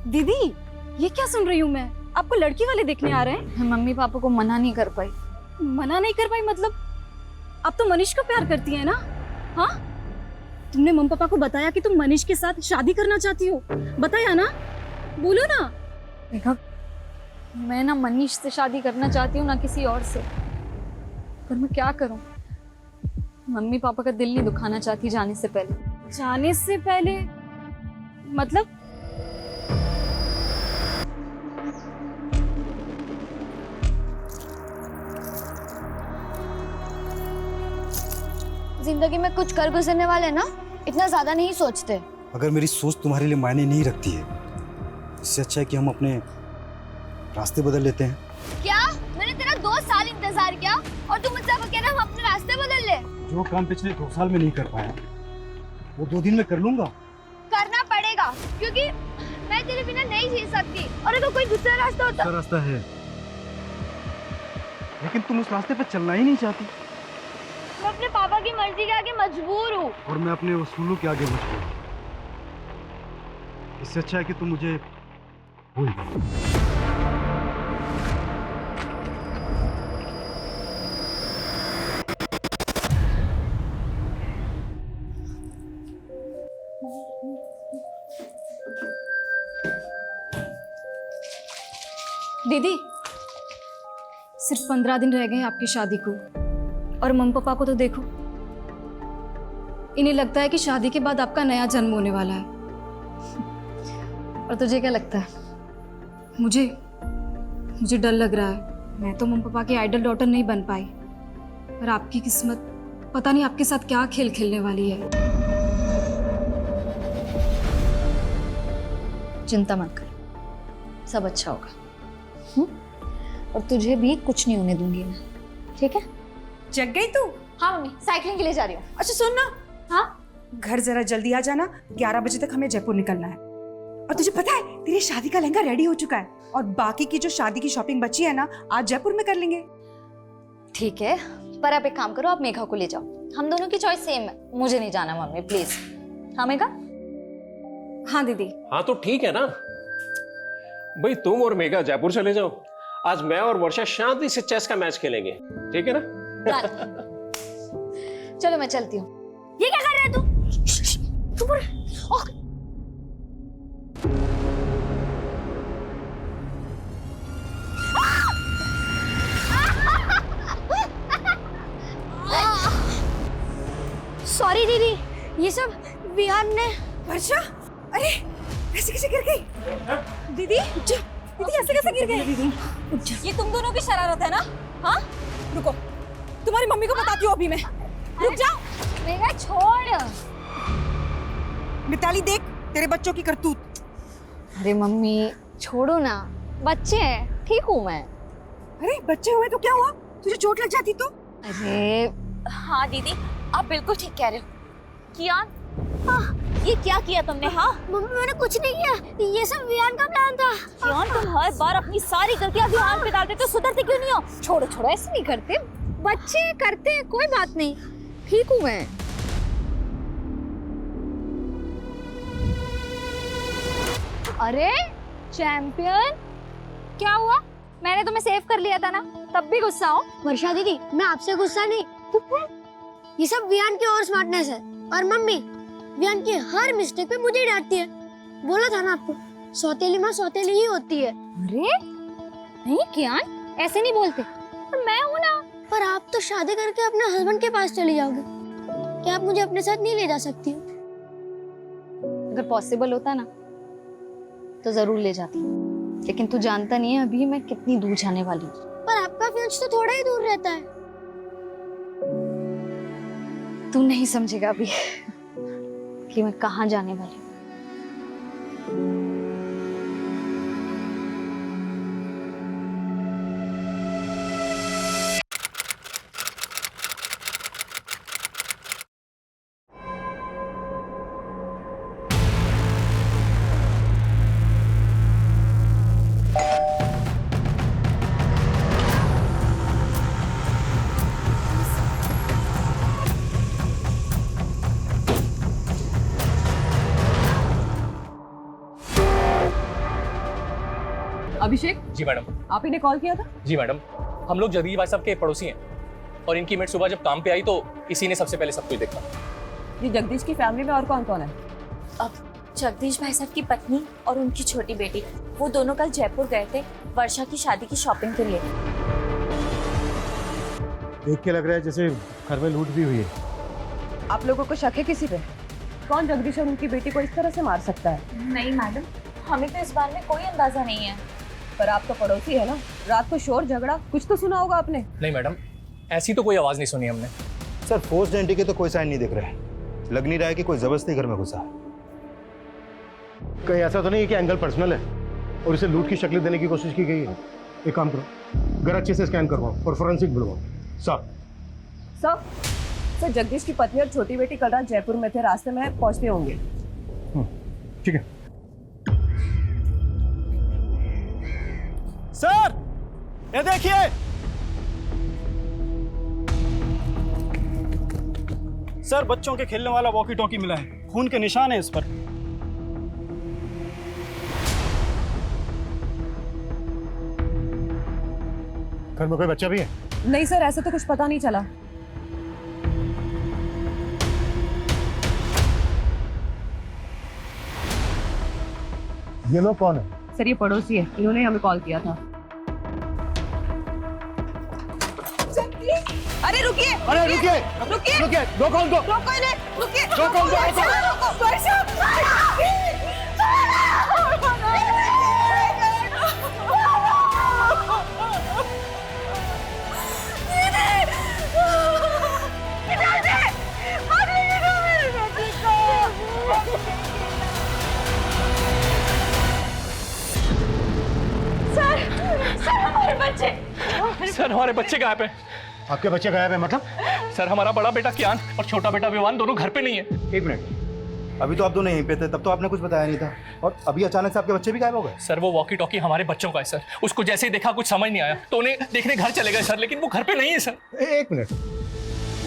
दीदी ये क्या सुन रही हूँ मैं? आपको लड़की वाले देखने आ रहे हैं? मैं मम्मी पापा को मना नहीं कर पाई। मना नहीं कर पाई मतलब? आप तो मनीष को प्यार करती है ना? हाँ, तुमने मम्मी पापा को बताया कि तुम मनीष के साथ शादी करना चाहती हो? बताया ना? बोलो ना। देखा, मैं ना मनीष से शादी करना चाहती हूँ ना किसी और से। पर मैं क्या करूँ, मम्मी पापा का दिल नहीं दुखाना चाहती जाने से पहले। जाने से पहले मतलब? जिंदगी में कुछ कर गुजरने वाले ना इतना ज्यादा नहीं सोचते। अगर मेरी सोच तुम्हारे लिए मायने नहीं रखती है, इससे अच्छा है कि हम अपने रास्ते बदल लेते हैं। क्या? मैंने तेरा 2 साल इंतजार किया और तू मुझसे कह रहा हम अपने रास्ते बदल ले? जो काम पिछले 2 साल में नहीं कर पाया वो 2 दिन में कर लूंगा। करना पड़ेगा क्योंकि मैं तेरे बिना नहीं जी सकती। और अगर कोई दूसरा रास्ता होता। दूसरा रास्ता है, लेकिन तुम उस रास्ते पर चलना ही नहीं चाहती। मैं अपने पापा की मर्जी के आगे मजबूर हूँ। और मैं अपने उसूलों के आगे मजबूर। इससे अच्छा है कि तुम मुझे भूल जाओ। दीदी सिर्फ 15 दिन रह गए आपकी शादी को, और मम्मी पापा को तो देखो, इन्हें लगता है कि शादी के बाद आपका नया जन्म होने वाला है। और तुझे क्या लगता है? मुझे डर लग रहा है। मैं तो मम्मी पापा की आइडल डॉटर नहीं बन पाई, पर आपकी किस्मत पता नहीं आपके साथ क्या खेल खेलने वाली है। चिंता मत कर, सब अच्छा होगा। और तुझे भी कुछ नहीं होने दूंगी मैं, ठीक है? जग गई तू? हाँ मम्मी, साइकिलिंग के लिए जा रही हूँ। अच्छा सुन ना, हाँ घर जरा जल्दी आ जाना, 11 बजे तक हमें जयपुर निकलना है। और तुझे पता है तेरी शादी का लहंगा रेडी हो चुका है, और बाकी की जो शादी की शॉपिंग बची है ना, आज जयपुर में कर लेंगे। ठीक है, पर आप एक काम करो, आप मेघा को ले जाओ। हम दोनों की चॉइस सेम है। मुझे नहीं जाना मम्मी, प्लीज। हाँ मेघा? हाँ दीदी। हाँ तो ठीक है ना भाई, तुम और मेघा जयपुर चले जाओ। आज मैं और वर्षा शांति से चेस का मैच खेलेंगे, ठीक है ना? चलो मैं चलती हूँ। ये क्या कर रहा है तू? सॉरी दीदी, ये सब विहान ने। वर्षा, अरे ऐसे कैसे गिर गई? दीदी ऐसे कैसे गिर गए? ये तुम दोनों की शरारत है ना? हाँ, रुको, तुम्हारी मम्मी को बताती हूँ अभी मैं। रुक जाओ। मेघा छोड़। मिताली देख तेरे बच्चों की करतूत। अरे मम्मी छोड़ो ना, बच्चे हैं, ठीक हूँ मैं। अरे बच्चे हुए तो क्या हुआ? तुझे चोट लग जाती तो? अरे हाँ दीदी, आप बिल्कुल ठीक कह रहे हो। कियान, ये क्या किया तुमने? हाँ मम्मी, मैंने कुछ नहीं किया, ये सब विहान का प्लान था। कियान, तुम हर बार अपनी सारी गलतियां विहान पे डालते, तो सुधरते क्यों नहीं हो? छोड़ो छोड़ो, ऐसे नहीं करते, बच्चे करते हैं, कोई बात नहीं, ठीक हूँ मैं। अरे चैंपियन, क्या हुआ? मैंने तुम्हें सेव कर लिया था ना, तब भी गुस्सा हो? वर्षा दीदी, मैं आपसे गुस्सा नहीं, ये सब विहान की और स्मार्टनेस है। और मम्मी विहान की हर मिस्टेक पे मुझे डांटती है। बोला था ना आपको, सौतेली माँ सौतेली ही होती है। अरे नहीं कियान, ऐसे नहीं बोलते। पर मैं हूँ ना। पर आप तो शादी करके अपने हस्बैंड के पास चली जाओगे, क्या आप मुझे अपने साथ नहीं ले जा सकती? अगर पॉसिबल होता ना तो जरूर ले जाती, लेकिन तू जानता नहीं है अभी मैं कितनी दूर जाने वाली हूँ। पर आपका फ्यूज तो थोड़ा ही दूर रहता है। तू नहीं समझेगा अभी कि मैं कहाँ जाने वाली हूँ। अभिषेक जी मैडम। आप ही ने कॉल किया था? जी मैडम, हम लोग जगदीश भाई साहब के पड़ोसी हैं और इनकी मेट सुबह जब काम पे आई तो इसी ने सबसे पहले सब कुछ देखा। ये जगदीश की फैमिली में और कौन कौन है? अब जगदीश भाई साहब की पत्नी और उनकी छोटी बेटी, वो दोनों कल जयपुर गए थे वर्षा की शादी की शॉपिंग के लिए। देख के लग रहा है जैसे घर में लूट भी हुई है। आप लोगों को शक है किसी पे? कौन जगदीश और उनकी बेटी को इस तरह से मार सकता है? नहीं मैडम, हमें तो इस बारे में कोई अंदाजा नहीं है। पर आप तो पड़ोसी है ना, रात को शोर झगड़ा कुछ तो सुना होगा आपने। नहीं मैडम, ऐसी तो कोई आवाज नहीं सुनी हमने। सर फोर्स्ड एंट्री के तो कोई साइन नहीं दिख रहे, लग नहीं रहा है कि कोई जबरदस्ती घर में घुसा। कहीं ऐसा तो नहीं है कि एंगल पर्सनल है और इसे लूट की शक्ल देने की कोशिश की गई है? एक काम करो, घर अच्छे से स्कैन करवाओ और फोरेंसिक बुलवाओ। सर जगदीश की पत्नी और छोटी बेटी कल रात जयपुर में थे, रास्ते में पहुंचते होंगे। ठीक है सर, ये देखिए। सर बच्चों के खेलने वाला वॉकी टॉकी मिला है, खून के निशान है इस पर। घर में कोई बच्चा भी है? नहीं सर, ऐसा तो कुछ पता नहीं चला। ये लोग कौन है? सर ये पड़ोसी है, इन्होंने हमें कॉल किया था। अरे रुकिए, अरे रुकिए, रुकिए, रुकिए, रोको उनको, रोको इन्हें, रुकिए, रोको उनको, सर हमारे बच्चे गायब हैं। आपके बच्चे गायब है मतलब? सर हमारा बड़ा बेटा कियान और छोटा बेटा विवान दोनों घर पे नहीं है। एक मिनट, अभी तो आप दोनों यहीं पे थे, तब तो आपने कुछ बताया नहीं था, और अभी अचानक से आपके बच्चे भी गायब हो गए। सर वो वॉकी टॉकी हमारे बच्चों का है सर, उसको जैसे ही देखा कुछ समझ नहीं आया तो उन्हें देखने घर चले गए सर, लेकिन वो घर पे नहीं है सर। एक मिनट,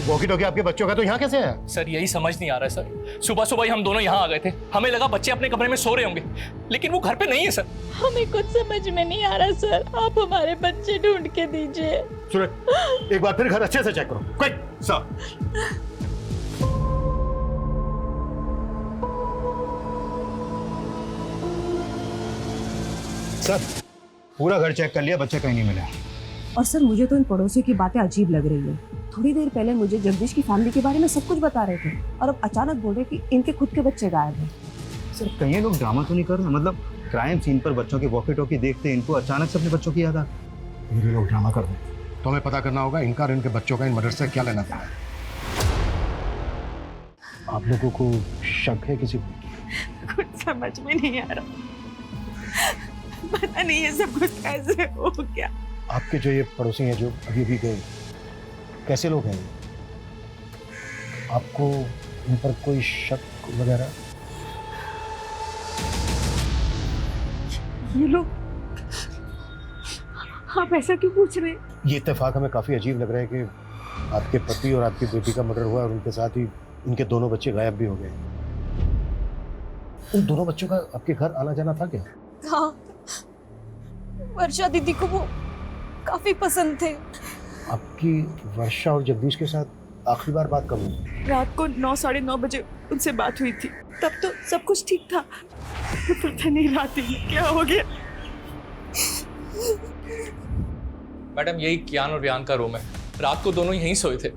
वॉकी टॉकी आपके बच्चों का तो यहाँ कैसे है? सर यही समझ नहीं आ रहा है सर, सुबह सुबह ही हम दोनों यहाँ आ गए थे, हमें लगा बच्चे अपने कमरे में सो रहे होंगे, लेकिन वो घर पे नहीं है सर। हमें कुछ समझ में नहीं आ रहा सर, आप हमारे बच्चे ढूंढ के दीजिए। सुनो, एक बार फिर घर अच्छे से चेक करो। Quick sir. सर पूरा घर चेक कर लिया, बच्चे कहीं नहीं मिले। और सर मुझे तो इन पड़ोसियों की बातें अजीब लग रही है। थोड़ी देर पहले मुझे जगदीश की फैमिली के बारे में सब कुछ बता रहे थे और अब अचानक बोल रहे कि इनके खुद के बच्चे गायब हैं। सर कहीं ये लोग ड्रामा तो नहीं कर रहे? मतलब क्राइम सीन पर बच्चों की वॉकी टॉकी देखते इनको अचानक से अपने बच्चों की याद आ गई। ये लोग ड्रामा कर रहे हैं तो हमें पता करना होगा इनका और इनके बच्चों का इन मर्डर से क्या लेना देना है। आप लोगों को शक है किसी को? कुछ समझ में नहीं आ रहा, पता नहीं ये सब कुछ कैसे हो गया। आपके जो ये पड़ोसी हैं जो अभी अभी गए, कैसे लोग हैं? आपको इन पर कोई शक वगैरह? ये लोग, आप ऐसा क्यों पूछ रहे हैं? ये इत्तेफाक हमें काफ़ी अजीब लग रहा है कि आपके पति और आपकी बेटी का मर्डर हुआ और उनके साथ ही उनके दोनों बच्चे गायब भी हो गए। उन दोनों बच्चों का आपके घर आना जाना था क्या? हाँ, वर्षा दीदी को वो काफी पसंद थे। आपकी वर्षा और जगदीश के साथ आखिरी बार बात कब हुई? रात को 9 साढ़े 9 बजे उनसे बात हुई थी, तब तो सब कुछ ठीक था। पता नहीं रात में क्या हो गया। मैडम यही कियान और वियान का रूम है, रात को दोनों यहीं सोए थे।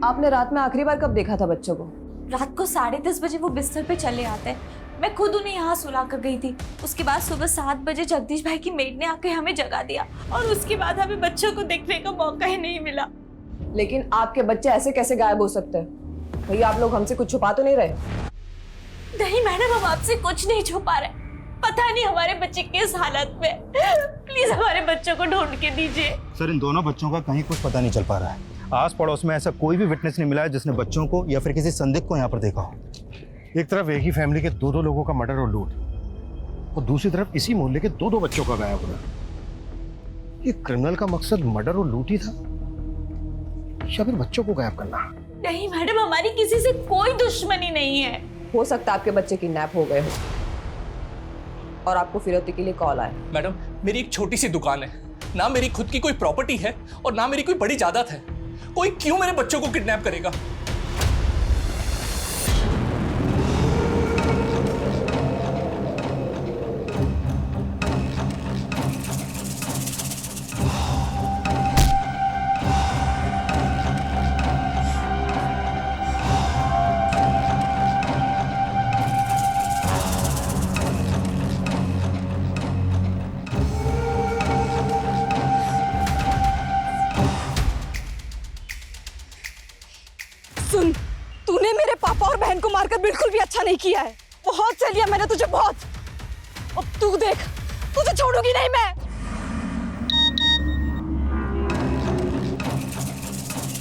आपने रात में आखिरी बार कब देखा था बच्चों को? रात को 10:30 बजे वो बिस्तर पे चले आते हैं, मैं खुद उन्हें यहाँ सुला कर गई थी। उसके बाद सुबह 7 बजे जगदीश भाई की मेड ने आकर हमें जगा दिया और उसके बाद हमें बच्चों को देखने का मौका ही नहीं मिला। लेकिन आपके बच्चे ऐसे कैसे गायब हो सकते हैं? भैया आप लोग हमसे कुछ छुपा तो नहीं रहे? नहीं मैडम, हम आपसे कुछ नहीं छुपा रहे। पता नहीं हमारे बच्चे किस हालत में, प्लीज हमारे बच्चों को ढूंढ के दीजिए। सर इन दोनों बच्चों का कहीं कुछ पता नहीं चल पा रहा है। आस पड़ोस में ऐसा कोई भी विटनेस नहीं मिला है जिसने बच्चों को या फिर किसी संदिग्ध को यहाँ पर देखा हो। एक तरफ एक ही फैमिली के दो लोगों का मर्डर और लूट, और दूसरी तरफ इसी मोहल्ले के दो बच्चों का गायब होना। ये क्रिमिनल का मकसद मर्डर और लूट ही था या फिर बच्चों को गायब करना? नहीं मैडम, हमारी किसी से कोई दुश्मनी नहीं है। हो सकता है आपके बच्चे किडनैप हो गए हो। और आपको फिरौती के लिए कॉल आया। मैडम, मेरी एक छोटी सी दुकान है, ना मेरी खुद की कोई प्रॉपर्टी है और ना मेरी कोई बड़ी जायदाद है। कोई क्यों मेरे बच्चों को किडनैप करेगा? सुन, तूने मेरे पापा और बहन को मारकर बिल्कुल भी अच्छा नहीं किया है। बहुत सह लिया मैंने तुझे, बहुत। अब तू देख, तुझे छोड़ूंगी नहीं मैं।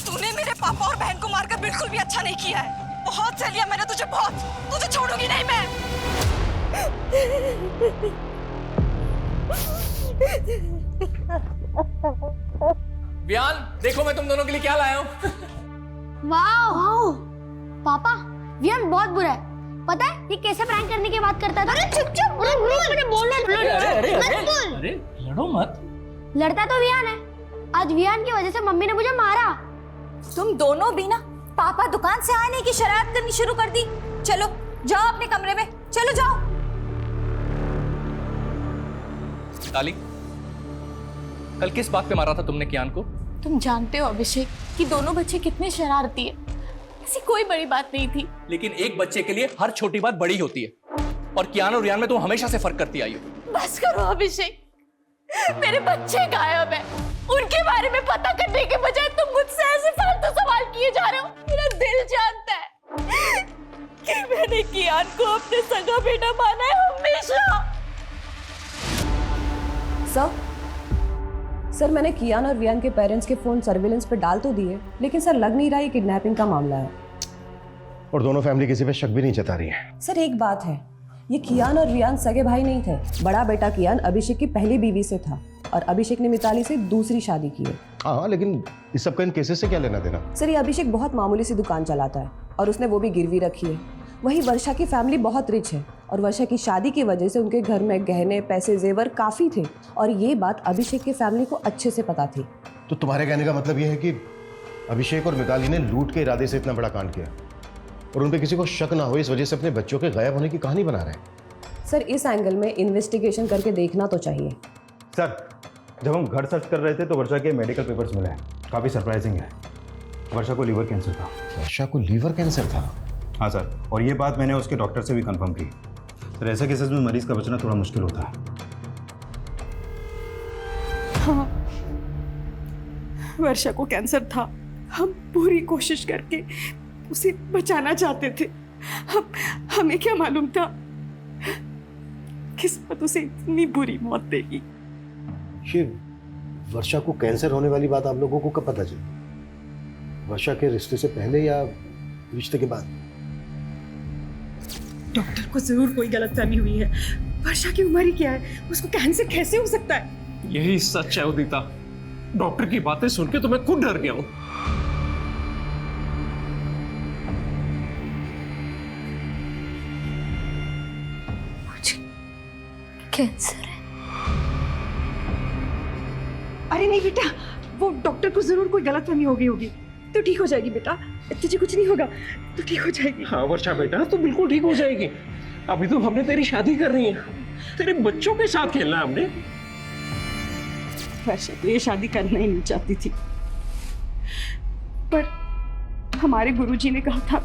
तूने मेरे पापा और बहन को मारकर बिल्कुल भी अच्छा नहीं किया है। बहुत सह लिया मैंने तुझे, बहुत। तुझे छोड़ूंगी नहीं मैं। वियान, देखो मैं तुम दोनों के लिए क्या लाया हूँ। वाओ पापा, वियान बहुत बुरा है। पता है ये कैसे प्रैंक करने की बात करता था? अरे चुप चुप, मैंने बोलना अरे लड़ो मत। लड़ता तो वियान है। आज वियान की वजह से मम्मी ने मुझे मारा। तुम दोनों भी ना पापा दुकान से आने की शरारत करनी शुरू कर दी। चलो जाओ अपने कमरे में, चलो जाओ। ताली, कल किस बात पे मारा था तुमने कियान को? तुम जानते हो अभिषेक कि दोनों बच्चे कितने शरारती है। ऐसी कोई बड़ी बात नहीं थी। लेकिन एक बच्चे के लिए हर छोटी बात बड़ी होती है, और कियान और रियान में तुम हमेशा से फर्क करती आई हो। बस करो अभिषेक, मेरे बच्चे गायब है। उनके बारे में पता करने के बजाय तुम मुझसे ऐसे फालतू सवाल किए जा रहे हो। मेरा दिल जानता है कि मैंने कियान को अपने सगा बेटा माना है हमेशा। सर, मैंने कियान और वियान के पेरेंट्स के फोन सर्विलेंस पे डाल तो दिए, लेकिन सर लग नहीं रहा ये किडनैपिंग का मामला है। और दोनों फैमिली किसी पे शक भी नहीं जता रही है। सर एक बात है, ये कियान और वियान सगे भाई नहीं थे। बड़ा बेटा कियान अभिषेक की पहली बीवी से था और अभिषेक ने मिताली से दूसरी शादी की है। हाँ, लेकिन इस सब का इन केसेस से क्या लेना देना? सर ये अभिषेक बहुत मामूली सी दुकान चलाता है और उसने वो भी गिरवी रखी है। वही वर्षा की फैमिली बहुत रिच है और वर्षा की शादी की वजह से उनके घर में गहने, पैसे, जेवर काफ़ी थे और ये बात अभिषेक की फैमिली को अच्छे से पता थी। तो तुम्हारे कहने का मतलब ये है कि अभिषेक और मिताली ने लूट के इरादे से इतना बड़ा कांड किया और उन पे किसी को शक ना हो इस वजह से अपने बच्चों के गायब होने की कहानी बना रहे हैं? सर इस एंगल में इन्वेस्टिगेशन करके देखना तो चाहिए। सर, जब हम घर सर्च कर रहे थे तो वर्षा के मेडिकल पेपर्स मिले हैं। काफ़ी सरप्राइजिंग है। वर्षा को लीवर कैंसर था। वर्षा को लीवर कैंसर था? हाँ सर, और ये बात मैंने उसके डॉक्टर से भी कंफर्म की। सर ऐसे केसेस में मरीज का बचना थोड़ा मुश्किल होता है। हाँ, वर्षा को कैंसर था। हम पूरी कोशिश करके उसे बचाना चाहते थे। हमें क्या मालूम था किस्मत उसे इतनी बुरी मौत देगी। ये वर्षा को कैंसर होने वाली बात आप लोगों को कब पता चली? वर्षा के रिश्ते से पहले या रिश्ते के बाद? डॉक्टर को जरूर कोई गलतफहमी हुई है। वर्षा की उम्र ही क्या है, उसको कैंसर कैसे हो सकता है? यही सच है उदिता। डॉक्टर की बातें सुन के तो मैं खुद डर गया हूं। मुझे कैंसर है। अरे नहीं बेटा, वो डॉक्टर को जरूर कोई गलतफहमी हो गई होगी। तो ठीक हो जाएगी बेटा, तुझे कुछ नहीं होगा, तो ठीक हो जाएगी। हाँ वर्षा बेटा, तो बिल्कुल ठीक हो जाएगी। अभी तो हमने तेरी शादी कर रही है, तेरे बच्चों के साथ खेलना है हमने। वर्षा तो ये शादी करना ही नहीं चाहती थी, पर हमारे गुरुजी ने कहा था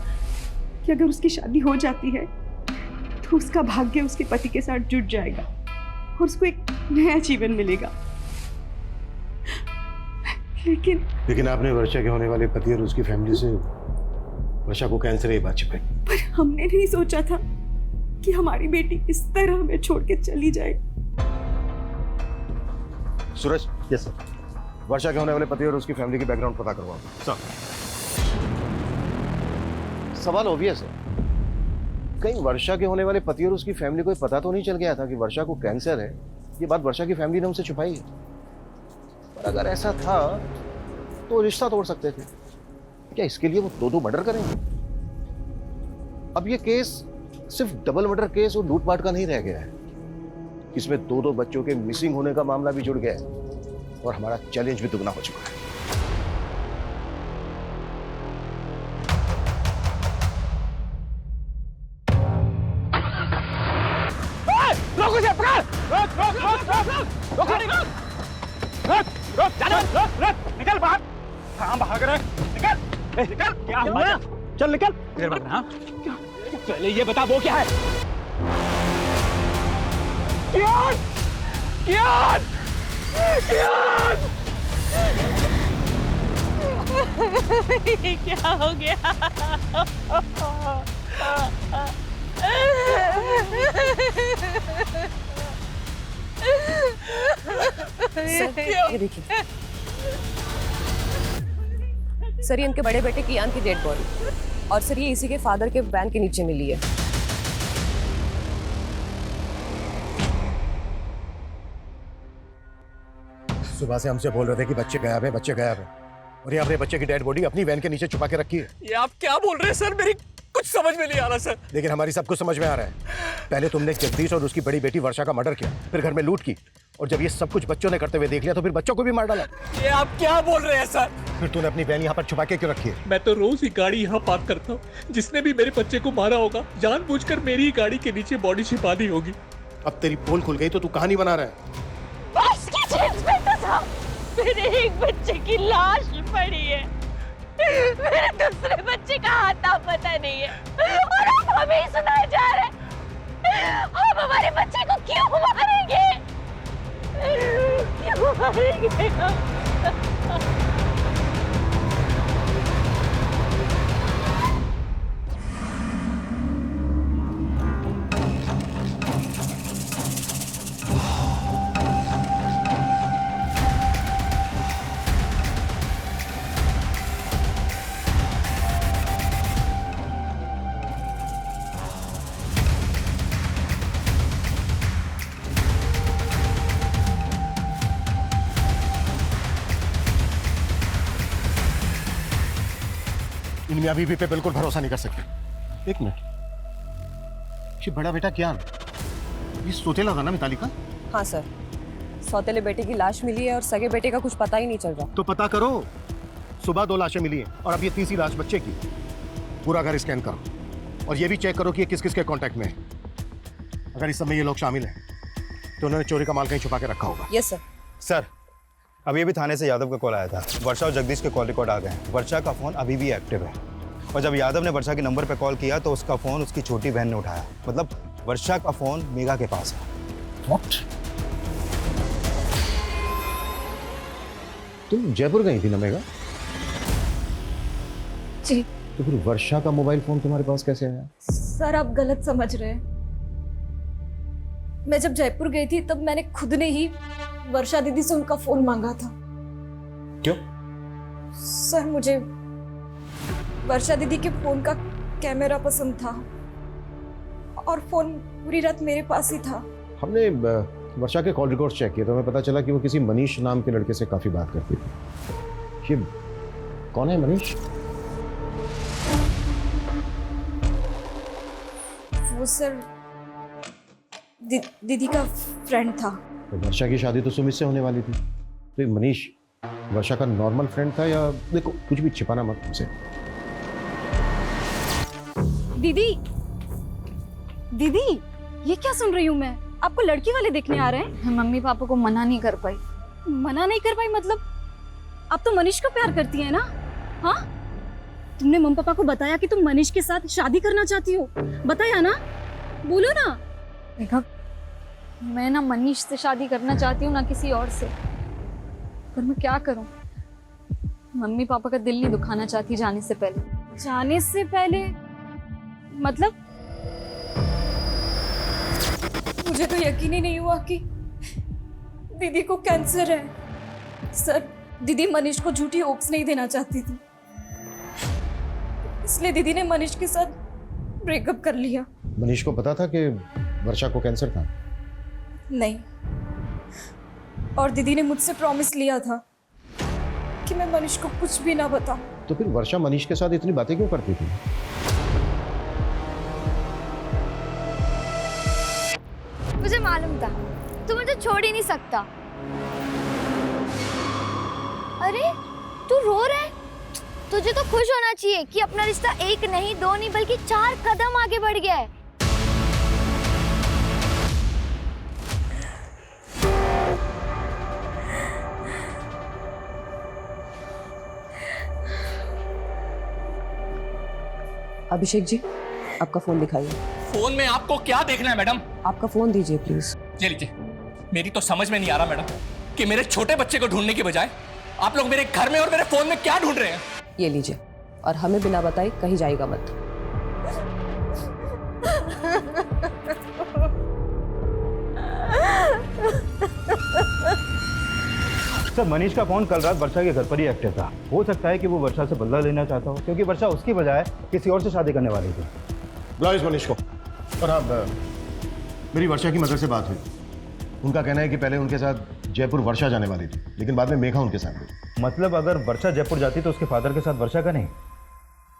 कि अगर उसकी शादी हो जाती है तो उसका भाग्य उसके पति के साथ जुड़ जाएगा और उसको एक नया जीवन मिलेगा। लेकिन आपने वर्षा के होने वाले पति और उसकी फैमिली से वर्षा को कैंसर ये बात छिपाई। पर हमने नहीं सोचा था कि हमारी बेटी इस तरह हमें छोड़ के चली जाए। सूरज, यस सर, वर्षा के होने वाले पति और उसकी फैमिली की बैकग्राउंड पता करवाओ। सर, सवाल ऑब्वियस है, कहीं वर्षा के होने वाले पति और उसकी फैमिली को पता तो नहीं चल गया था कि वर्षा को कैंसर है? ये बात वर्षा की फैमिली ने उनसे छुपाई है। और अगर ऐसा था तो रिश्ता तोड़ सकते थे। क्या इसके लिए वो दो मर्डर करेंगे? अब ये केस सिर्फ डबल मर्डर केस और लूटपाट का नहीं रह गया है, इसमें दो दो बच्चों के मिसिंग होने का मामला भी जुड़ गया है और हमारा चैलेंज भी दुगना हो चुका है। निकल बाहर। कहाँ भाग रहा है? निकल। निकल। क्या हुआ? चल निकल। इधर भाग। हाँ? पहले ये बता वो क्या है? कियान! कियान! कियान! ये क्या हो गया? ये देखिए सर, ये इनके बड़े बेटे कियान की डेड बॉडी, और सर ये इसी के फादर के वैन के नीचे मिली है। सुबह से हमसे बोल रहे थे कि बच्चे गायब है, बच्चे गायब है, और ये अपने बच्चे की डेड बॉडी अपनी वैन के नीचे छुपा के रखी है। ये आप क्या बोल रहे हैं सर? मेरी कुछ समझ में नहीं आ रहा सर। लेकिन हमारी सब कुछ समझ में आ रहा है। पहले तुमने जगदीश और उसकी बड़ी बेटी वर्षा का मर्डर किया, फिर घर में लूट की, और जब ये सब कुछ बच्चों ने करते हुए देख लिया तो फिर बच्चों को भी मार डाला। ये आप क्या बोल रहे हैं सर? फिर तूने अपनी वैन यहाँ पर छुपा के क्यों रखी है? मैं तो रोज ही गाड़ी यहाँ पार्क करता हूँ। जिसने भी मेरे बच्चे को मारा होगा जानबूझकर मेरी ही गाड़ी के नीचे बॉडी छिपा दी होगी। अब तेरी पोल खुल गई तो तू कहानी बना रहा है। बस की चीज में तो था। मेरे एक बच्चे की लाश पड़ी है, मेरे दूसरे बच्चे का आता पता नहीं है, और अब हमें ही सुनाए जा रहे हैं। हम हमारे बच्चे को क्यों मारेंगे? क्यों मारेंगे? इनमें अभी भी पे बिल्कुल भरोसा नहीं कर सकते। एक मिनट, ये बड़ा बेटा क्या ये सोतेला था ना मिताली का? हाँ सर, सौतेले बेटे की लाश मिली है और सगे बेटे का कुछ पता ही नहीं चल रहा। तो पता करो। सुबह 2 लाशें मिली हैं और अब ये तीसरी लाश बच्चे की। पूरा घर स्कैन करो और ये भी चेक करो कि ये किस किस के कांटेक्ट में है। अगर इस समय ये लोग शामिल हैं तो उन्होंने चोरी का माल कहीं छुपा के रखा होगा। Yes sir. सर, अभी अभी थाने से यादव का कॉल आया था। वर्षा और जगदीश के कॉल रिकॉर्ड आ गए हैं। वर्षा का फ़ोन अभी भी एक्टिव है, और जब यादव ने वर्षा के नंबर पर कॉल किया तो उसका फ़ोन उसकी छोटी बहन ने उठाया। मतलब वर्षा का फ़ोन मेघा के पास है। What? तुम जयपुर गई थी ना मेघा? जी। तो फिर वर्षा का मोबाइल फोन तुम्हारे पास कैसे आया? सर आप गलत समझ रहे हैं। मैं जब जयपुर गई थी तब मैंने खुद ने ही वर्षा दीदी से उनका फोन मांगा था। क्यों? सर मुझे वर्षा दीदी के फोन का कैमरा पसंद था और फोन पूरी रात मेरे पास ही था। हमने वर्षा के कॉल रिकॉर्ड चेक किए तो हमें पता चला कि वो किसी मनीष नाम के लड़के से काफी बात करती थी। ये कौन है मनीष? वो सर दीदी का फ्रेंड था। तो वर्षा की शादी तो सुमित से होने वाली थी, तो ये मनीष वर्षा का नॉर्मल फ्रेंड था या? देखो कुछ भी छिपाना मत हमसे। दीदी, दीदी, ये क्या सुन रही हूँ मैं? आपको लड़की वाले देखने आ रहे हैं? मम्मी पापा को मना नहीं कर पाई। मना नहीं कर पाई मतलब? आप तो मनीष को प्यार करती है ना? हाँ, तुमने मम्मी पापा को बताया कि तुम मनीष के साथ शादी करना चाहती हो? बताया ना? बोलो ना। देखा, मैं ना मनीष से शादी करना चाहती हूँ ना किसी और से, पर मैं क्या करूँ? मम्मी पापा का दिल नहीं दुखाना चाहती जाने से पहले। जाने से पहले मतलब? मुझे तो यकीन ही नहीं हुआ कि दीदी को कैंसर है। सर, दीदी मनीष को झूठी होप्स नहीं देना चाहती थी, इसलिए दीदी ने मनीष के साथ ब्रेकअप कर लिया। मनीष को पता था कि वर्षा को कैंसर था? नहीं, और दीदी ने मुझसे प्रॉमिस लिया था कि मैं मनीष को कुछ भी ना बताऊं। तो फिर वर्षा मनीष के साथ इतनी बातें क्यों करती थी? मुझे मालूम था तू मुझे छोड़ ही नहीं सकता। अरे तू रो रहा है? तुझे तो खुश होना चाहिए कि अपना रिश्ता 1 नहीं 2 नहीं बल्कि 4 कदम आगे बढ़ गया है। अभिषेक जी, आपका फोन दिखाइए। फोन में आपको क्या देखना है मैडम? आपका फोन दीजिए प्लीज। ये लीजिए। मेरी तो समझ में नहीं आ रहा मैडम कि मेरे छोटे बच्चे को ढूंढने की बजाय आप लोग मेरे घर में और मेरे फोन में क्या ढूंढ रहे हैं। ये लीजिए, और हमें बिना बताए कहीं जाएगा मत। सर, मनीष का फोन कल रात वर्षा के घर पर ही एक्टिव था। हो सकता है कि वो वर्षा से बदला लेना चाहता हो, क्योंकि वर्षा उसकी बजाय किसी और से शादी करने वाली थी। बुलाओ इस मनीष को। और हाँ, मेरी वर्षा की मदर से बात हुई। उनका कहना है कि पहले उनके साथ जयपुर वर्षा जाने वाली थी, लेकिन बाद में मेघा उनके साथ गई। मतलब अगर वर्षा जयपुर जाती तो उसके फादर के साथ वर्षा का नहीं,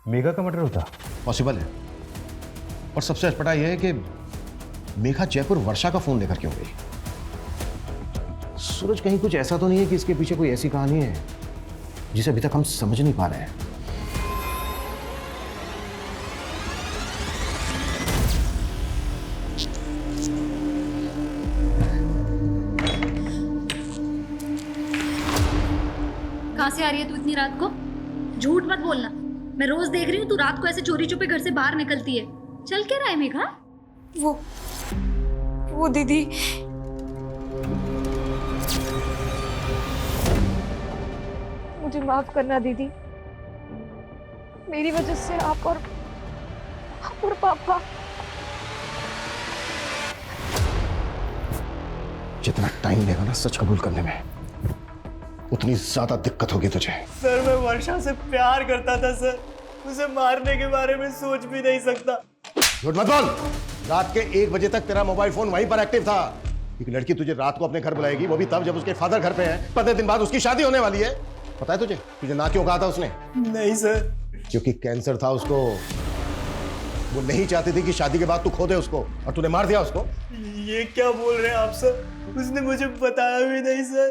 मेघा का मर्डर होता। पॉसिबल है। और सबसे अटपटा यह है कि मेघा जयपुर वर्षा का फोन लेकर क्यों गई? सूरज, कहीं कुछ ऐसा तो नहीं है कि इसके पीछे कोई ऐसी कहानी है जिसे अभी तक हम समझ नहीं पा रहे हैं? कहाँ से आ रही है तू इतनी रात को? झूठ मत बोलना। मैं रोज देख रही हूँ तू रात को ऐसे चोरी छुपे घर से बाहर निकलती है। चल क्या रहा है मेघा? वो दीदी, मुझे माफ करना दीदी। मेरी वजह से आप और पापा। जितना टाइम लेगा ना सच कबूल करने में, उतनी ज्यादा दिक्कत होगी तुझे। सर, मैं वर्षा से प्यार करता था सर। उसे मारने के बारे में सोच भी नहीं सकता। झूठ मत बोल। रात के 1 बजे तक तेरा मोबाइल फोन वहीं पर एक्टिव था। एक लड़की तुझे रात को अपने घर बुलाएगी, वो भी तब जब उसके फादर घर पे हैं। 15 दिन बाद उसकी शादी होने वाली है। पता है तुझे ना क्यों कहा था उसने? नहीं सर। क्योंकि कैंसर था उसको। वो नहीं चाहती थी कि शादी के बाद तू खो दे उसको, और तूने मार दिया उसको। ये क्या बोल रहे हैं आप सर? उसने मुझे बताया भी नहीं सर।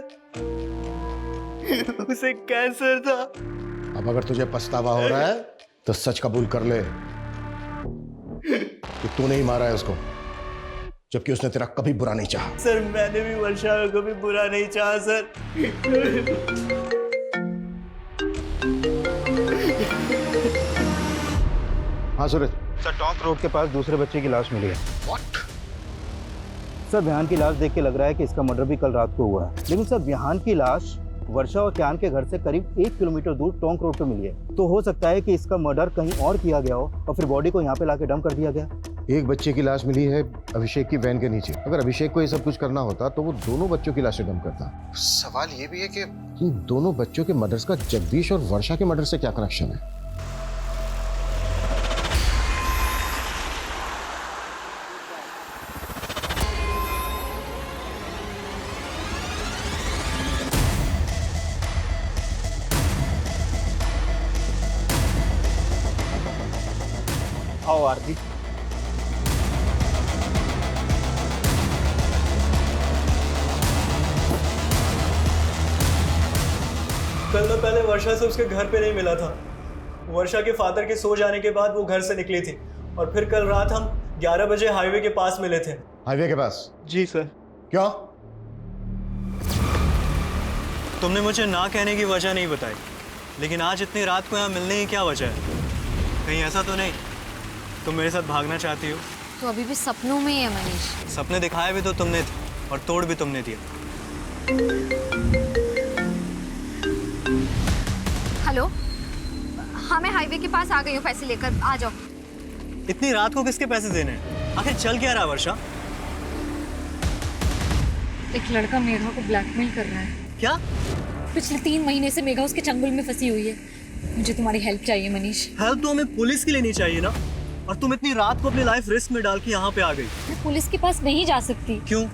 उसे कैंसर था। अब अगर तुझे पछतावा हो रहा है तो सच कबूल कर ले कि तूने ही मारा है उसको, जबकि उसने तेरा कभी बुरा नहीं चाहा। सर, मैंने भी वर्षा का कभी बुरा नहीं चाहा सर। हाँ सूरज। सर, टॉन्क रोड के पास दूसरे बच्चे की लाश मिली है। What? सर, विहान की लाश देख के लग रहा है कि इसका मर्डर भी कल रात को हुआ है। लेकिन सर, विहान की लाश वर्षा और क्यान के घर से करीब 1 किलोमीटर दूर टोंक रोड पे मिली है। तो हो सकता है कि इसका मर्डर कहीं और किया गया हो और फिर बॉडी को यहाँ पे लाके डंप कर दिया गया। एक बच्चे की लाश मिली है अभिषेक की वैन के नीचे। अगर अभिषेक को ये सब कुछ करना होता तो वो दोनों बच्चों की लाशें डंप करता। सवाल ये भी है कि इन दोनों बच्चों के मर्डर्स का जगदीश और वर्षा के मर्डर से क्या कनेक्शन है? आओ आरती। कल मैं पहले वर्षा से उसके घर पे नहीं मिला था। वर्षा के फादर के सो जाने के बाद वो घर से निकली थी, और फिर कल रात हम 11 बजे हाईवे के पास मिले थे। हाईवे के पास? जी सर। क्यों? तुमने मुझे ना कहने की वजह नहीं बताई, लेकिन आज इतनी रात को यहाँ मिलने की क्या वजह है? कहीं ऐसा तो नहीं तुम मेरे साथ भागना चाहती हो? तो अभी भी सपनों में ही है मनीष। सपने दिखाए भी तो तुमने थे और तोड़ भी तुमने दिया। हेलो, हाँ मैं हाईवे के पास आ गई हूँ, पैसे लेकर आ जाओ। इतनी रात को किसके पैसे देने हैं? आखिर चल क्या रहा है वर्षा? एक लड़का मेघा को ब्लैकमेल कर रहा है। क्या? पिछले 3 महीने से मेघा उसके चंगुल में फंसी हुई है। मुझे तुम्हारी हेल्प चाहिए मनीष। हेल्प तो हमें पुलिस के लिए नहीं चाहिए ना, और तुम इतनी रात को अपनी लाइफ रिस्क में डाल के यहाँ पे आ गई। मैं पुलिस के पास नहीं जा सकती। क्यों?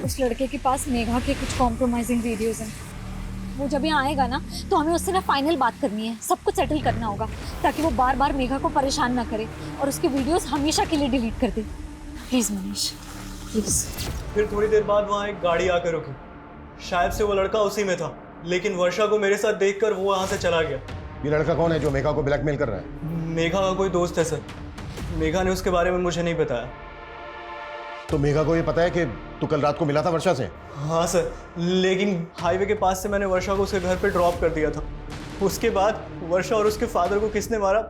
उस लड़के के पास मेघा के कुछ कॉम्प्रोमाइजिंग वीडियोस हैं। वो जब यहाँ आएगा ना तो हमें उससे ना फाइनल बात करनी है, सब कुछ सेटल करना होगा, ताकि वो बार बार मेघा को परेशान ना करे और उसके वीडियोस हमेशा के लिए डिलीट कर दे। प्लीज मनीष। प्लीज। फिर थोड़ी देर बाद वहाँ एक गाड़ी आकर रुकी। शायद से वो लड़का उसी में था, लेकिन वर्षा को मेरे साथ देखकर वो वहाँ से चला गया। ये लड़का कौन है जो मेघा को ब्लैकमेल कर रहा है? मेघा का कोई दोस्त है सर। मेघा ने उसके बारे में मुझे नहीं बताया। तो मेघा को ये पता है कि तू कल रात को मिला था वर्षा से? हाँ सर, लेकिन हाईवे के पास से मैंने वर्षा को उसके घर पे ड्रॉप कर दिया था। उसके बाद वर्षा और उसके फादर को किसने मारा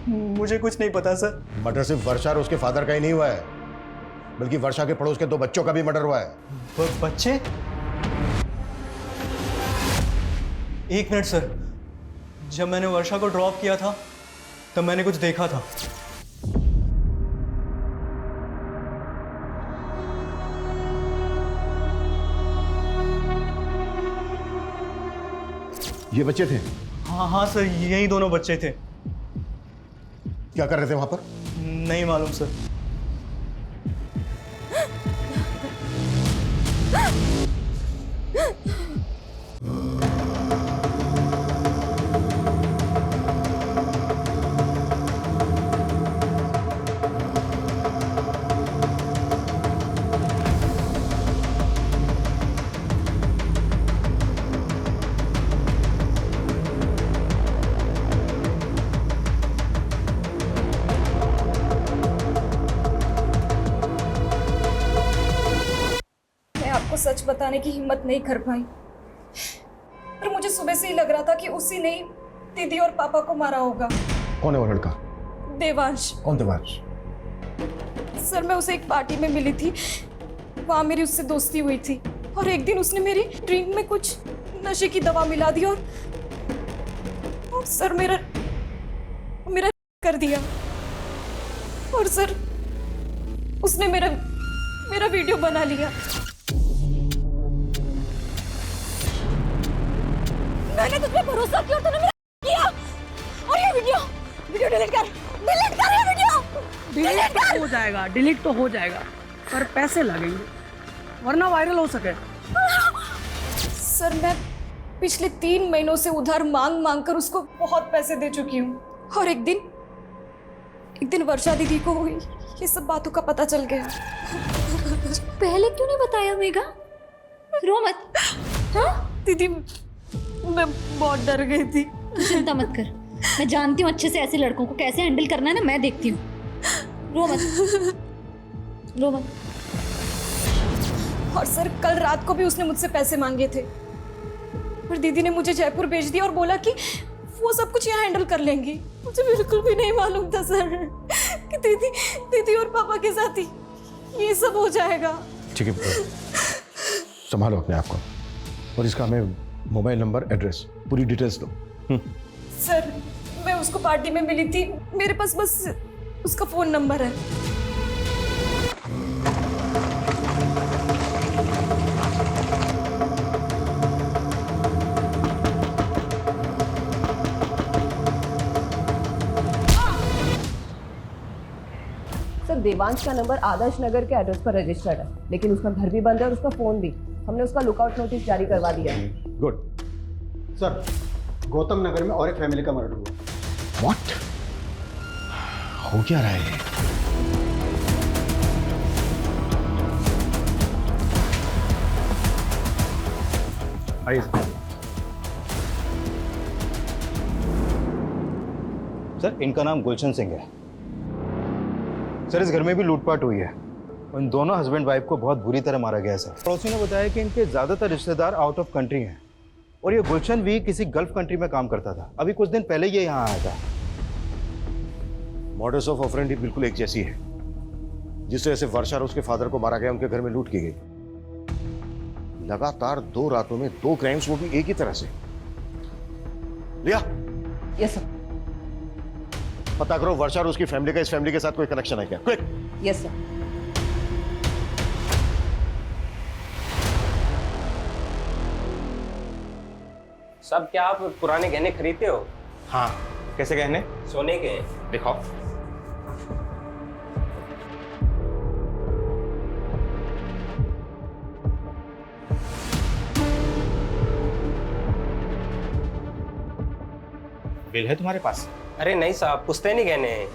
मुझे कुछ नहीं पता सर। मर्डर सिर्फ वर्षा और उसके फादर का ही नहीं हुआ है, बल्कि वर्षा के पड़ोस के 2 बच्चों का भी मर्डर हुआ है। बच्चे? एक मिनट सर, जब मैंने वर्षा को ड्रॉप किया था तब मैंने कुछ देखा था। ये बच्चे थे? हाँ सर, यही दोनों बच्चे थे। क्या कर रहे थे वहां पर? नहीं मालूम सर। आपको सच बताने की हिम्मत नहीं कर पाई, पर मुझे सुबह से ही लग रहा था कि उसी ने ही दीदी और पापा को मारा होगा। कौन है वो लड़का? देवांश। कौन देवांश? सर, मैं उसे एक पार्टी में मिली थी, वहां मेरी उससे दोस्ती हुई थी, और एक दिन उसने मेरी ड्रिंक में कुछ नशे की दवा मिला दी और सर मेरा कर दिया। और सर, उसने मेरा वीडियो बना लिया। मैंने तुझ पे भरोसा किया और तूने मेरा किया। और ये वीडियो डिलीट कर ये वीडियो। डिलीट हो जाएगा, डिलीट तो हो जाएगा, पर पैसे लगेंगे वरना वायरल हो सके। सर, मैं पिछले 3 महीनों से उधार मांग कर उसको बहुत पैसे दे चुकी हूँ, और एक दिन वर्षा दीदी को ये सब बातों का पता चल गया। पहले क्यों नहीं बताया मेघा? रो मत। हाँ दीदी, मैं बहुत डर गई थी। तू चिंता मत कर, मैं जानती हूँ अच्छे से ऐसे लड़कों को कैसे हैंडल करना है ना, मैं देखती हूँ। रो मत। और सर, कल रात को भी उसने मुझसे पैसे मांगे थे, पर दीदी ने मुझे जयपुर भेज दिया और बोला कि वो सब कुछ यहाँ हैंडल कर लेंगी। मुझे बिल्कुल भी नहीं मालूम था सर कि दीदी और पापा के साथ ही ये सब हो जाएगा। ठीक है, संभालो अपने आप को, और इसका हमें मोबाइल नंबर, एड्रेस, पूरी डिटेल्स दो। सर, मैं उसको पार्टी में मिली थी, मेरे पास बस उसका फोन नंबर है। सर, देवांश का नंबर आदर्श नगर के एड्रेस पर रजिस्टर्ड है, लेकिन उसका घर भी बंद है और उसका फोन भी। हमने उसका लुकआउट नोटिस जारी करवा दिया है। गुड। सर, गौतम नगर में और एक फैमिली का मर्डर हुआ। व्हाट? हो क्या रहा है? आइए सर, इनका नाम गुलशन सिंह है। सर, इस घर में भी लूटपाट हुई है। इन दोनों हस्बैंड वाइफ को बहुत बुरी तरह मारा गया है सर। पड़ोसी ने बताया कि इनके ज्यादातर रिश्तेदार आउट ऑफ कंट्री हैं, और ये गुलशन भी किसी गल्फ कंट्री में काम करता था। अभी कुछ दिन पहले ये यहाँ आया था। मॉडस ऑफ ऑपरेंडी बिल्कुल एक जैसी है। जिस तरह से वर्षा और उसके फादर को मारा गया, उनके घर में लूट की गई। लगातार 2 रातों में 2 क्राइम्स, वो भी एक ही तरह से। लिया? Yes sir. पता करो वर्षा और उसकी फैमिली का इस फैमिली के साथ कोई कनेक्शन है क्या? क्विक। Yes sir. सब क्या आप पुराने गहने खरीदते हो? हाँ। कैसे गहने? सोने के। दिखाओ। बिल है तुम्हारे पास? अरे नहीं साहब, पुश्तैनी गहने हैं।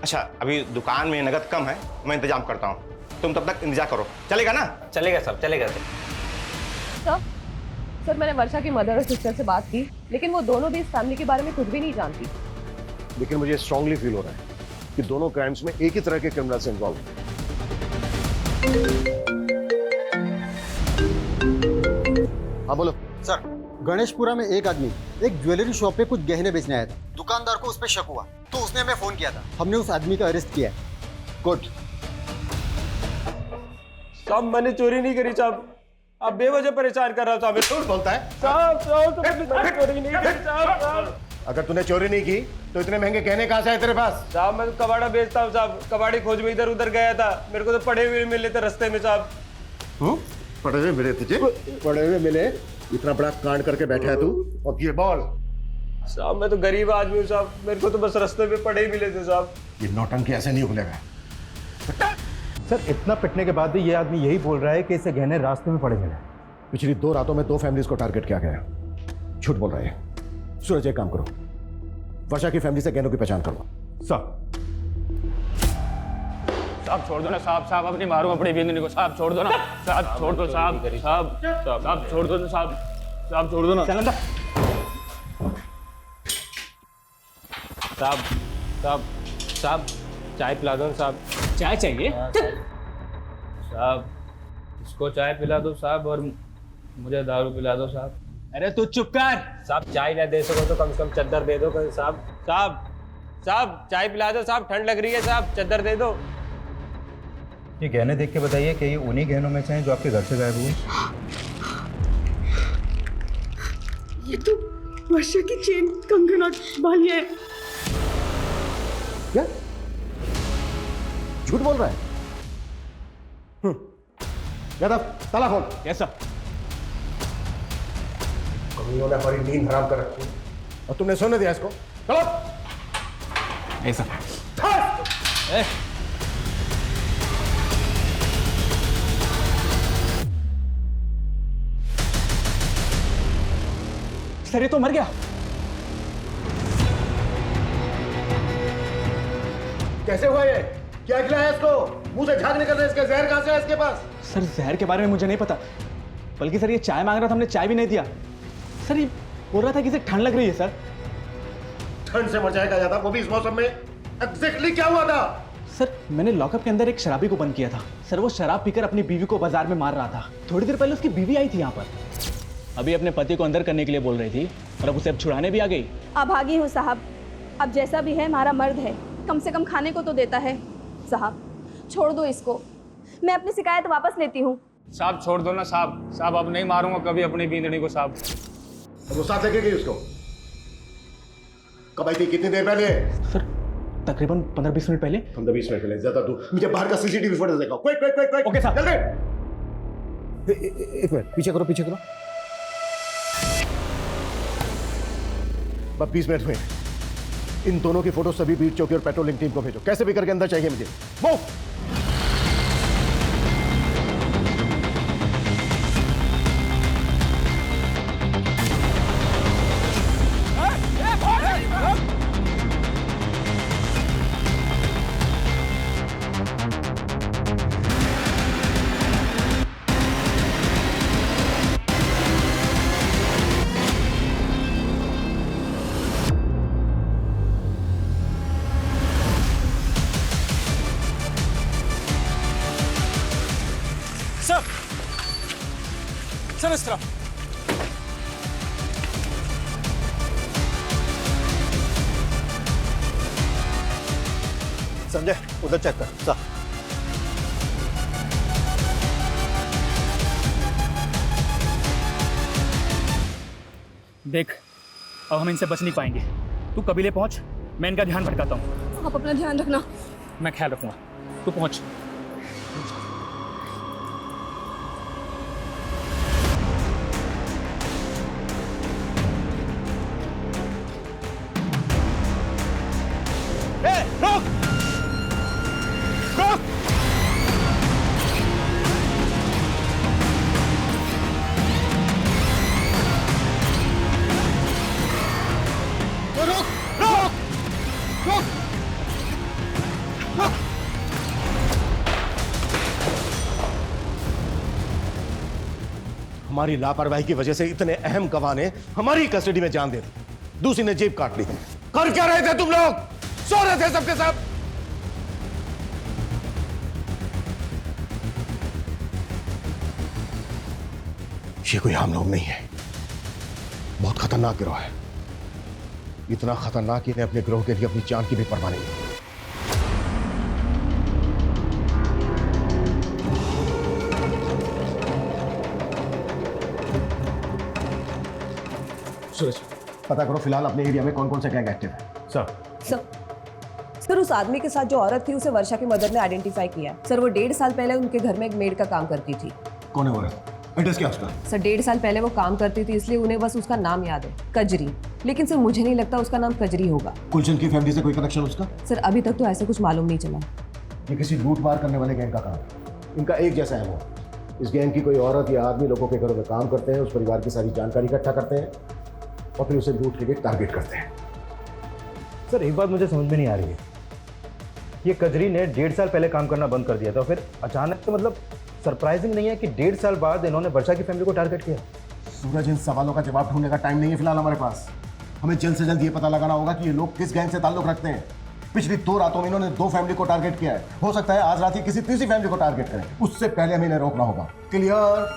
अच्छा, अभी दुकान में नगद कम है, मैं इंतजाम करता हूँ। तुम तब तक इंतजार करो, चलेगा ना? चलेगा साहब, चलेगा सर सर मैंने वर्षा की मदर और सिस्टर से बात की, लेकिन वो दोनों भी इस फैमिली के बारे में कुछ भी नहीं जानती। लेकिन मुझे स्ट्रांगली फील हो रहा है कि दोनों क्राइम्स में एक ही तरह के क्रिमिनल्स इन्वॉल्व हैं। हाँ बोलो सर। गणेशपुरा में एक आदमी एक ज्वेलरी शॉप पे कुछ गहने बेचने आया था। दुकानदार को उस पर शक हुआ तो उसने हमें फोन किया था। हमने उस आदमी का अरेस्ट किया है। गुड। साहब मैंने चोरी नहीं करी साहब, आप बेवजह परेशान कर रहा साहब। झूठ बोलता है साहब चोरी नहीं करी साहब। अगर तूने चोरी नहीं की तो इतने महंगे गहने कहाँ से आए तेरे पास? साहब मैं तो कबाड़ा बेचता हूँ साहब, कबाड़ी खोज में इधर उधर गया था, मेरे को तो पड़े हुए मिले थे रास्ते में साहब। पड़े हुए मिले तुझे? पड़े हुए मिले? इतना बड़ा कांड करके बैठा है तू, और ये बॉल। साहब मैं तो गरीब आदमी हूँ साहब, मेरे को तो बस रास्ते में पड़े ही मिले थे साहब। ये नौटंकी ऐसे नहीं खुलेगा। सर इतना पिटने के बाद भी ये आदमी यही बोल रहा है कि इसे गहने रास्ते में पड़े मिले। पिछली 2 रातों में 2 फैमिलीज को टारगेट किया गया। झूठ बोल रहे हैं। सूरज एक काम करो, वर्षा की फैमिली से गहनों की पहचान करो। साहब छोड़ दो ना साहब, साहब अपनी मारूं अपनी बिंदनी को, साहब छोड़ दो ना साहब, छोड़ दो साहब, साहब साहब छोड़ दो ना साहब, साहब छोड़ दो ना साहब, साहब साहब चाय पिला दो साहब। चाय चाहिए साहब? इसको चाय पिला दो साहब और मुझे दारू पिला दो साहब। अरे तू चुप कर साहब, चाय ना दे सको तो कम से कम चद्दर दे दो साहब। साहब साहब चाय पिला दो साहब, ठंड लग रही है साहब, चद्दर दे दो। ये गहने देख के बताइए कि ये उन्हीं गहनों में से हैं जो आपके घर से गायब हुए? ये तो वर्षा की चेन, कंगन और बालियां हैं। क्या झूठ बोल रहा है? यादव ताला खोल। Yes sir. कमियों ने हमारी नींद हराम कर रखी और तुमने सोने दिया इसको। चलो ऐसा सर ये तो मर गया। कैसे हुआ ये? क्या खिलाया इसको? मुंह से झाग निकल रहा है इसके। जहर कहां से है इसके पास? सर जहर के बारे में मुझे नहीं पता, बल्कि सर ये चाय मांग रहा था, हमने चाय भी नहीं दिया। सर ये बोल रहा था कि इसे ठंड लग रही है। सर ठंड से मर जाएगा यादव, वो भी इस मौसम में। एग्जैक्टली क्या हुआ था? सर मैंने लॉकअप के अंदर एक शराबी को बंद किया था। सर वो शराब पीकर अपनी बीवी को बाजार में मार रहा था। थोड़ी देर पहले उसकी बीवी आई थी यहाँ पर, अभी अपने पति को अंदर करने के लिए बोल रही थी और अब उसे अब छुड़ाने भी आ गई। अभागी हूँ साहब, अब जैसा भी है हमारा मर्द है, कम से कम खाने को तो देता है। साहब छोड़ दो इसको, मैं अपनी शिकायत वापस लेती हूँ। साहब छोड़ दो ना साहब, साहब अब नहीं मारूंगा कभी अपनी बींदड़ी को साहब। वो साथ लेके गई उसको? कब आई थी? कितनी देर पहले? सर तकरीबन 15-20 मिनट पहले। 15-20 मिनट पहले? ज्यादा दूर? मुझे बाहर का सीसीटीवी फुटेज दिखाओ। Quick quick quick quick. Okay साहब। जल्दी। एक मिनट पीछे करो, पीछे करो। बस 20 मिनट हुए। इन दोनों की फोटो सभी बीट चौकी और पेट्रोलिंग टीम को भेजो। कैसे भी करके अंदर चाहिए मुझे। मूव। सर इस तरफ। संजय उधर चेक कर। सा देख अब हम इनसे बच नहीं पाएंगे। तू कबीले पहुंच, मैं इनका ध्यान भटकाता हूँ। आप अपना ध्यान रखना। मैं ख्याल रखूंगा, तू पहुंच। हमारी लापरवाही की वजह से इतने अहम गवाह ने हमारी कस्टडी में जान दे दी, दूसरी ने जेब काट ली। कर क्या रहे थे तुम लोग? सो रहे थे सबके सब। ये कोई आम लोग नहीं है, बहुत खतरनाक गिरोह है। इतना खतरनाक इन्हें अपने गिरोह के लिए अपनी जान की भी परवाह नहीं है। सूरज, पता करो फिलहाल अपने एरिया में कौन कौन से गैंग एक्टिव है। सर उस आदमी के साथ जो औरत थी उसे वर्षा की मदर ने आइडेंटिफाई किया। सर वो 1.5 साल पहले उनके घर में एक मेड का काम करती थी। कौन है वो औरत? एड्रेस क्या उसका? सर 1.5 साल पहले वो काम करती थी, इसलिए उन्हें बस उसका नाम याद है, कजरी। लेकिन सर मुझे नहीं लगता उसका नाम कजरी होगा। गुलशन की फैमिली से कोई कनेक्शन उसका? सर अभी तक तो ऐसा कुछ मालूम नहीं चला। ये किसी लूट मार करने वाले गैंग का काम है। इनका एक जैसा है वो। इस गैंग की कोई औरत या आदमी लोगों के घरों में काम करते हैं, उस परिवार की सारी जानकारी इकट्ठा करते हैं और फिर उसे लूट के लिए टारगेट करते हैं। सर एक बात मुझे समझ में नहीं आ रही है, ये कजरी ने 1.5 साल पहले काम करना बंद कर दिया था, फिर अचानक तो मतलब सरप्राइजिंग नहीं है कि 1.5 साल बाद इन्होंने वर्षा की फैमिली को टारगेट किया। सूरज, इन सवालों का जवाब ढूंढने का टाइम नहीं है फिलहाल हमारे पास। हमें जल्द से जल्द ये पता लगाना होगा कि ये लोग किस गैंग से ताल्लुक रखते हैं। पिछली 2 रातों में इन्होंने 2 फैमिली को टारगेट किया है। हो सकता है आज रात ही किसी तीसरी फैमिली को टारगेट करें। उससे पहले हमें इन्हें रोकना होगा। क्लियर?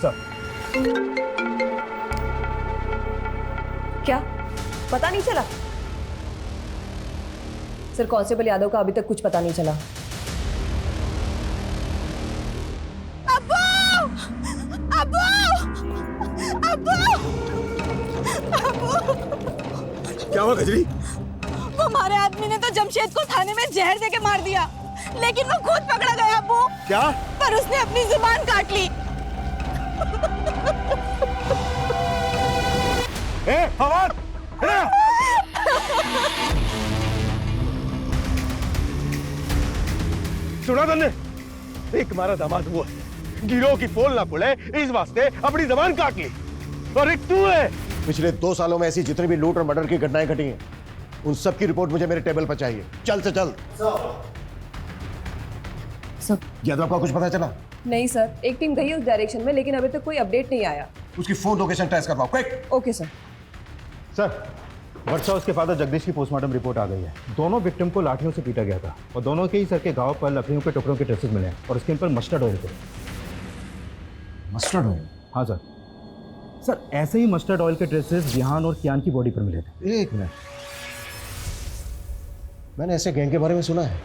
सर क्या पता नहीं चला? सर कांस्टेबल यादव का अभी तक कुछ पता नहीं चला। क्या हुआ कजरी? हमारे आदमी ने तो जमशेद को थाने में जहर देके मार दिया, लेकिन वो खुद पकड़ा गया अब्बू। क्या? पर उसने अपनी जुबान काट ली। फवाद, सुना तुमने? एक हमारा दामाद हुआ, गिरोह की पोल ना खुले इस वास्ते अपनी जबान काट ली। और एक तू है। पिछले 2 सालों में ऐसी जितनी भी लूट और मर्डर की घटनाएं घटी हैं, उन सब की रिपोर्ट मुझे मेरे टेबल पर चाहिए। चल से चल। सर यादव का कुछ पता चला? नहीं सर, एक टीम गई उस डायरेक्शन में, लेकिन अभी तक कोई अपडेट नहीं आया। उसकी फोन लोकेशन ट्रेस करवाओ, क्विक। Okay sir. सर वर्षा उसके फादर जगदीश की पोस्टमार्टम रिपोर्ट आ गई है। दोनों विक्टिम को लाठियों से पीटा गया था और दोनों के ही सर के घाव पर लकड़ियों के टुकड़ों के ट्रेसेस मिले और उसके ऊपर मस्टर्ड ऑयल थे। Mustard oil? हाँ सर। सर ऐसे ही मस्टर्ड ऑयल के ट्रेसेस जिहान और कियान की बॉडी पर मिले थे। एक मिनट, मैंने ऐसे गैंग के बारे में सुना है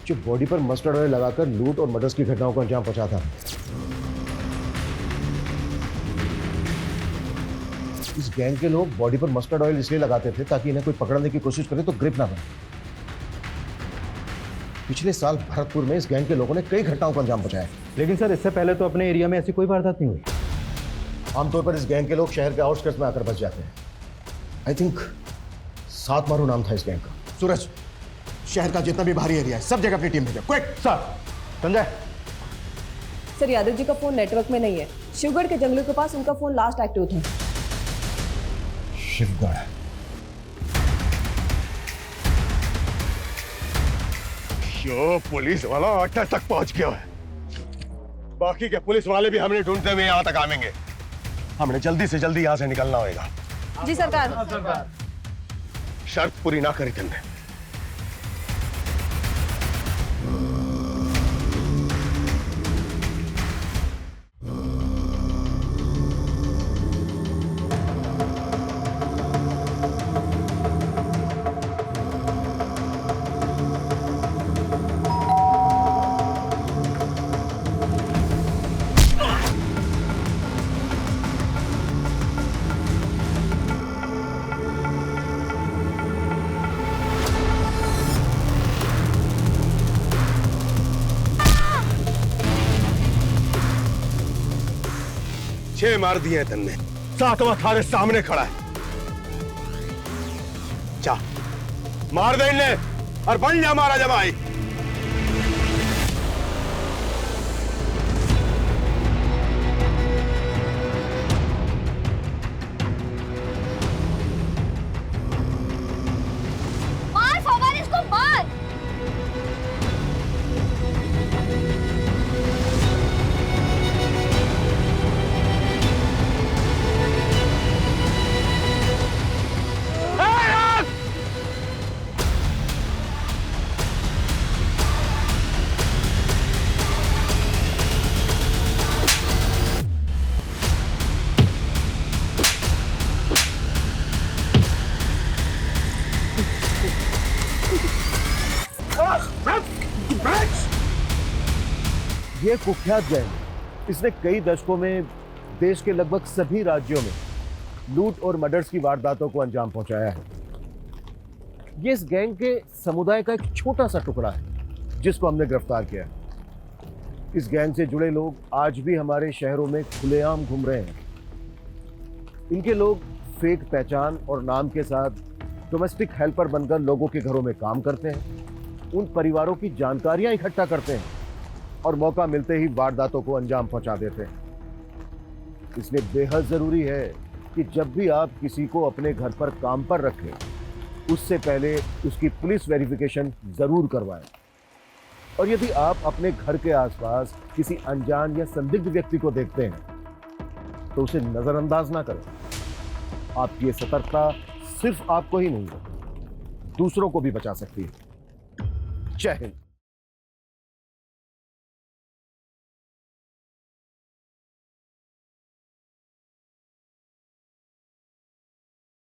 जो बॉडी पर मस्टर्ड ऑयल लगाकर लूट और मर्डर्स की घटनाओं को अंजाम पहुंचाता है। इस गैंग के लोग बॉडी पर मस्टर्ड ऑयल इसलिए लगाते थे ताकि इन्हें कोई पकड़ने की कोशिश करे तो ग्रिप ना बने। पिछले साल भरतपुर में इस गैंग के लोगों ने कई घटनाओं को अंजाम पहुंचाया। लेकिन सर इससे पहले तो अपने एरिया में ऐसी कोई वारदात नहीं हुई। आमतौर पर इस गैंग के लोग शहर के आउटस्कर्ट्स में आकर बच जाते हैं। आई थिंक 7 मारू नाम था इस गैंग का। सूरज, शहर का जितना भी भारी एरिया है सब जगह अपनी टीम भेजो, quick. Sir Sanjay. Sir Yadav ji का फोन नेटवर्क में नहीं है। शिवगढ़ के जंगलों के पास उनका फोन लास्ट एक्टिव था। शिवगढ़? यो पुलिस वाला अड्डा तक पहुंच गया है। बाकी के पुलिस वाले भी हमें ढूंढते हुए यहाँ तक आवेंगे। हमने जल्दी से जल्दी यहाँ से निकलना होगा। जी सरकार। शर्त पूरी ना करी तुमने। मार दिए हैं तुमने। 7वां थारे सामने खड़ा है। जा मार दे इन्हें और बन जा मारा जमाई। मार फवाद, इसको मार। ये कुख्यात गैंग इसने कई दशकों में देश के लगभग सभी राज्यों में लूट और मर्डर्स की वारदातों को अंजाम पहुंचाया है। ये इस गैंग के समुदाय का एक छोटा सा टुकड़ा है जिसको हमने गिरफ्तार किया है। इस गैंग से जुड़े लोग आज भी हमारे शहरों में खुलेआम घूम रहे हैं। इनके लोग फेक पहचान और नाम के साथ डोमेस्टिक हेल्पर बनकर लोगों के घरों में काम करते हैं, उन परिवारों की जानकारियां इकट्ठा करते हैं और मौका मिलते ही वारदातों को अंजाम पहुंचा देते हैं। इसलिए बेहद जरूरी है कि जब भी आप किसी को अपने घर पर काम पर रखें, उससे पहले उसकी पुलिस वेरिफिकेशन जरूर करवाएं। और यदि आप अपने घर के आसपास किसी अनजान या संदिग्ध व्यक्ति को देखते हैं तो उसे नजरअंदाज ना करें। आपकी ये सतर्कता सिर्फ आपको ही नहीं, दूसरों को भी बचा सकती है। जय हिंद।